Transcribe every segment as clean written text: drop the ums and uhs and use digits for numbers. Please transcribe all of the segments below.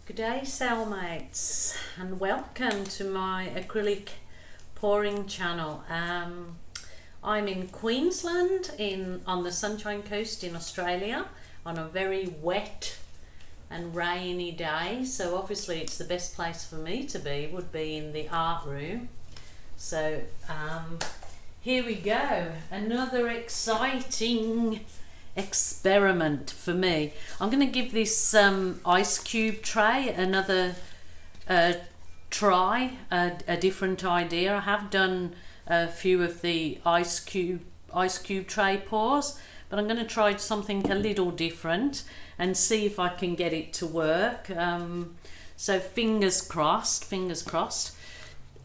Good day, cellmates, and welcome to my acrylic pouring channel. I'm in Queensland on the Sunshine Coast in Australia on a very wet and rainy day, so obviously it's the best place for me to be would be in the art room. So here we go, another exciting experiment for me. I'm going to give this ice cube tray another try, a different idea. I have done a few of the ice cube tray pours, but I'm going to try something a little different and see if I can get it to work. So fingers crossed.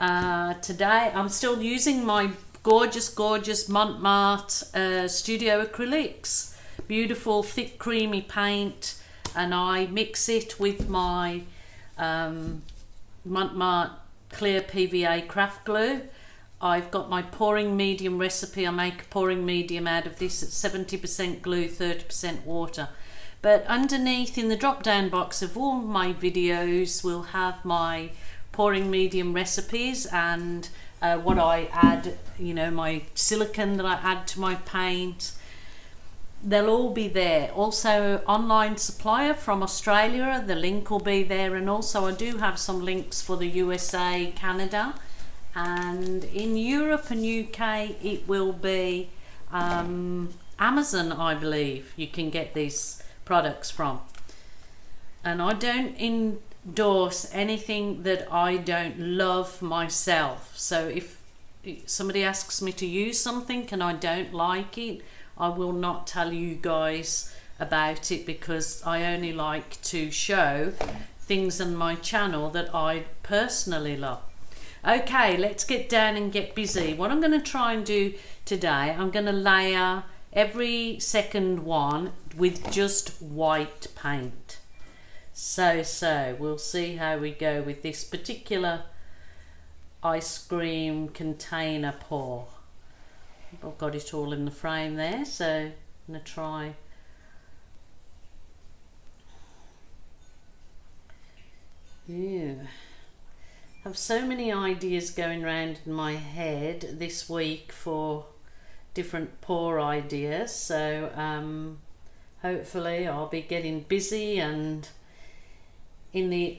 Today I'm still using my gorgeous Montmartre studio acrylics. Beautiful thick creamy paint, and I mix it with my Montmartre clear PVA craft glue. I've got my pouring medium recipe. I make pouring medium out of this at 70% glue, 30% water. But underneath in the drop down box of all my videos will have my pouring medium recipes and what I add, my silicone that I add to my paint. They'll all be there. Also, online supplier from Australia, the link will be there, and also I do have some links for the USA, Canada, and in Europe and UK it will be Amazon, I believe you can get these products from. And I don't endorse anything that I don't love myself. So if somebody asks me to use something and I don't like it, I will not tell you guys about it, because I only like to show things on my channel that I personally love. Okay, let's get down and get busy. What I'm going to try and do today, I'm going to layer every second one with just white paint. So we'll see how we go with this particular ice cream container pour. I've got it all in the frame there, so I'm going to try. Yeah, I have so many ideas going around in my head this week for different pour ideas, so hopefully I'll be getting busy and in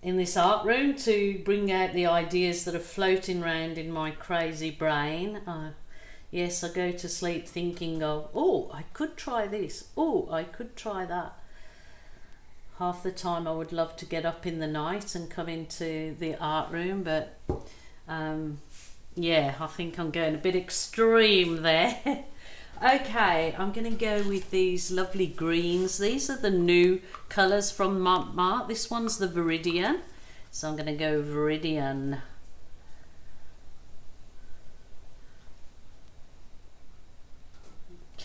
this art room to bring out the ideas that are floating around in my crazy brain. Yes, I go to sleep thinking of, oh, I could try this, oh, I could try that. Half the time I would love to get up in the night and come into the art room, but yeah, I think I'm going a bit extreme there. Okay, I'm going to go with these lovely greens. These are the new colours from Montmartre. This one's the Viridian, so I'm going to go Viridian.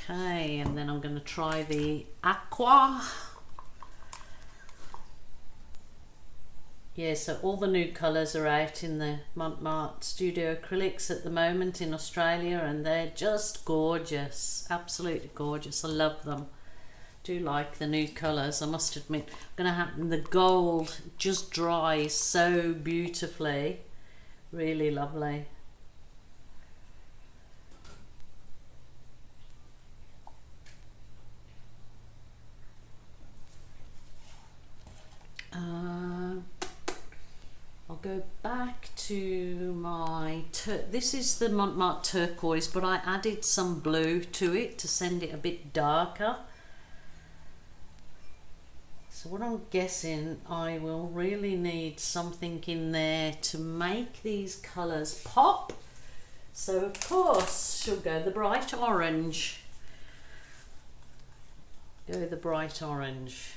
Okay, and then I'm going to try the Aqua. Yeah, so all the new colours are out in the Montmartre Studio Acrylics at the moment in Australia, and they're just gorgeous, absolutely gorgeous. I love them. Do like the new colours, I must admit. I'm going to have the gold just dries so beautifully, really lovely. I'll go back to my this is the Montmartre turquoise, but I added some blue to it to send it a bit darker. So what I'm guessing, I will really need something in there to make these colours pop. So of course she'll go the bright orange. Go the bright orange.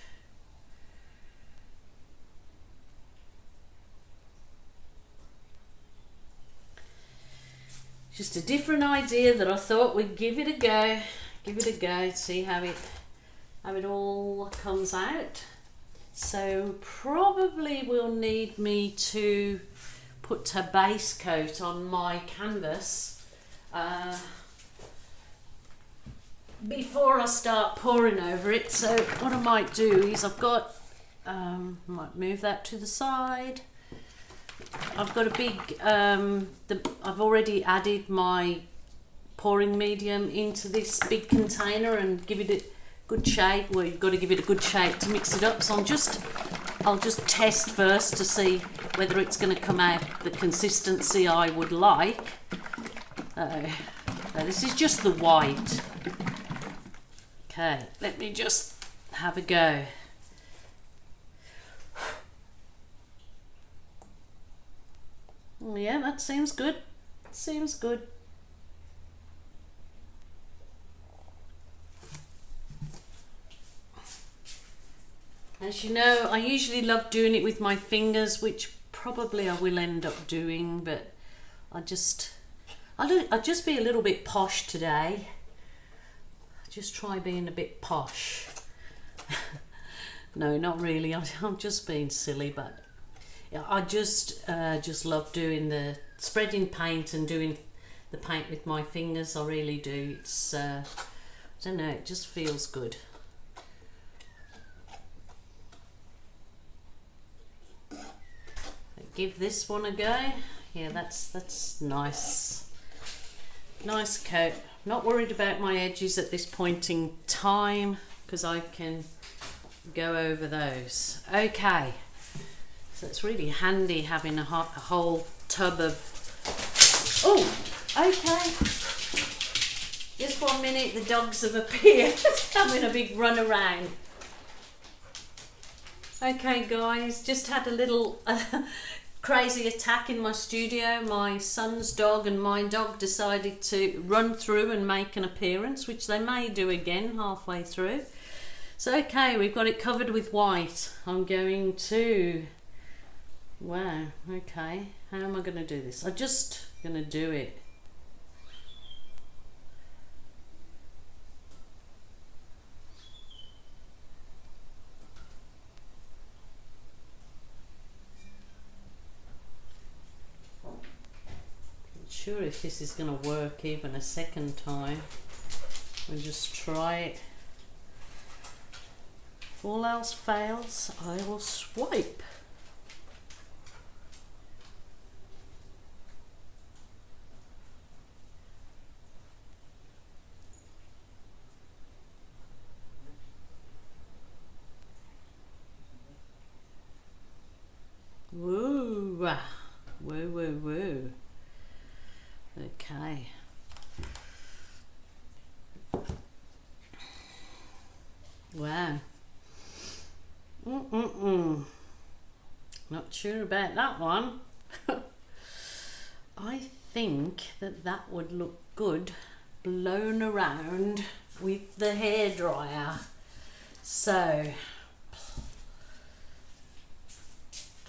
Just a different idea that I thought we'd give it a go, see how it all comes out. So probably will need me to put a base coat on my canvas before I start pouring over it. So what I might do is I've got Might move that to the side. I've got a big, I've already added my pouring medium into this big container and give it a good shape. Well, you've got to give it a good shape to mix it up. So I'll just test first to see whether it's going to come out the consistency I would like. Now this is just the white. Okay, let me just have a go. Yeah, that seems good. Seems good. As you know, I usually love doing it with my fingers, which probably I will end up doing, but I'll just be a little bit posh today. Just try being a bit posh. No, not really. I'm just being silly, but yeah, I just love doing the spreading paint and doing the paint with my fingers. I really do. It's I don't know, it just feels good. Give this one a go. Yeah, that's nice. Nice coat. Not worried about my edges at this point in time because I can go over those. Okay. So it's really handy having a whole tub of... Oh, okay. Just 1 minute, the dogs have appeared, having a big run around. Okay guys, just had a little crazy attack in my studio. My son's dog and my dog decided to run through and make an appearance, which they may do again halfway through. So okay, we've got it covered with white. I'm going to... Wow, okay. How am I going to do this? I'm just going to do it. Not sure if this is going to work even a second time. We'll just try it. If all else fails, I will swipe. Woo, woo, woo, woo. Okay. Wow. Not sure about that one. I think that would look good blown around with the hairdryer. So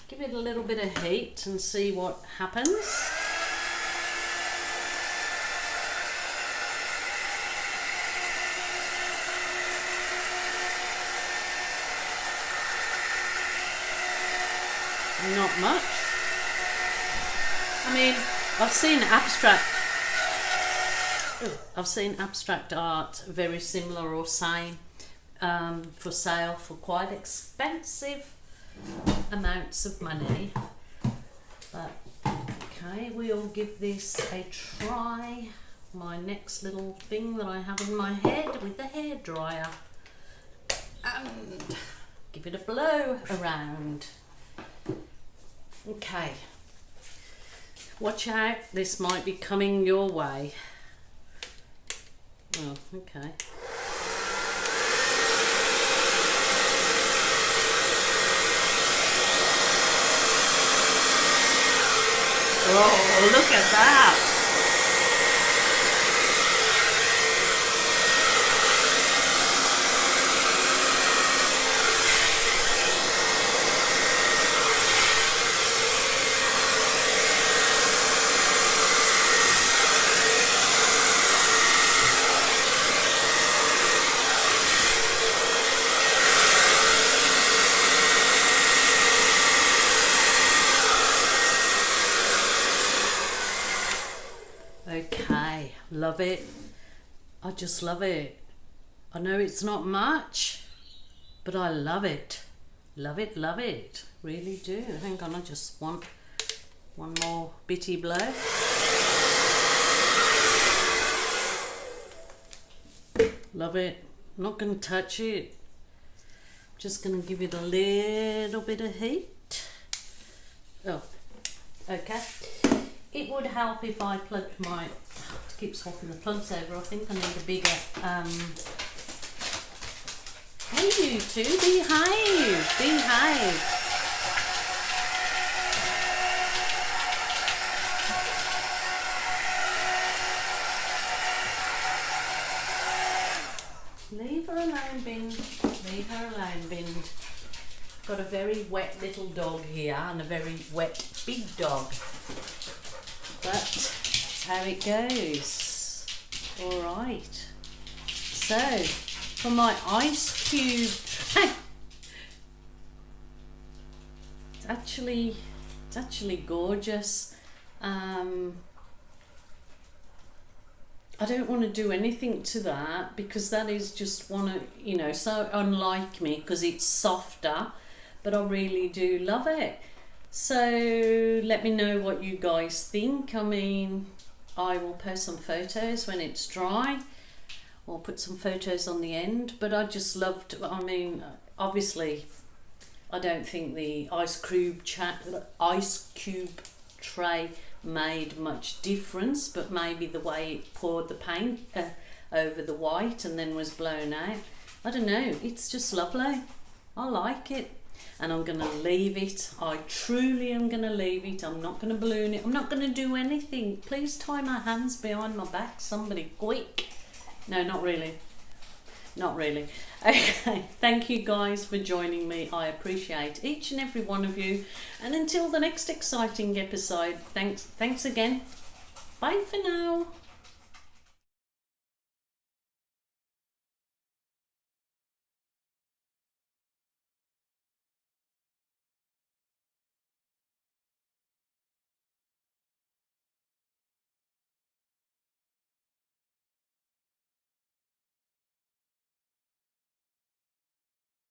give it a little bit of heat and see what happens. Not much. I mean, I've seen abstract art very similar or same for sale for quite expensive amounts of money. But okay, we'll give this a try. My next little thing that I have in my head with the hairdryer, and give it a blow around. Okay, watch out, this might be coming your way. Oh, okay. Oh, look at that. Okay, love it. I just love it. I know it's not much, but I love it. Love it, really do. Hang on, I just want one more bitty blow. Love it. I'm not going to touch it. Just going to give it a little bit of heat. Oh, okay. It would help if I plugged my, to keep swapping the plugs over, I think I need a bigger, hey you two, behave. Leave her alone, Bind. Leave her alone, Bind. Got a very wet little dog here and a very wet big dog. But that's how it goes. Alright. So, for my ice cube tray, it's actually gorgeous. I don't want to do anything to that because that is just so unlike me because it's softer, but I really do love it. So let me know what you guys think. I mean, I will post some photos when it's dry or put some photos on the end, but I just loved, I mean, obviously I don't think the ice cube tray made much difference, but maybe the way it poured the paint over the white and then was blown out, I don't know, it's just lovely. I like it, and I'm gonna leave it. I truly am gonna leave it. I'm not gonna balloon it. I'm not gonna do anything. Please tie my hands behind my back, somebody, quick. No, not really. Okay, thank you guys for joining me. I appreciate each and every one of you, and until the next exciting episode, thanks again. Bye for now.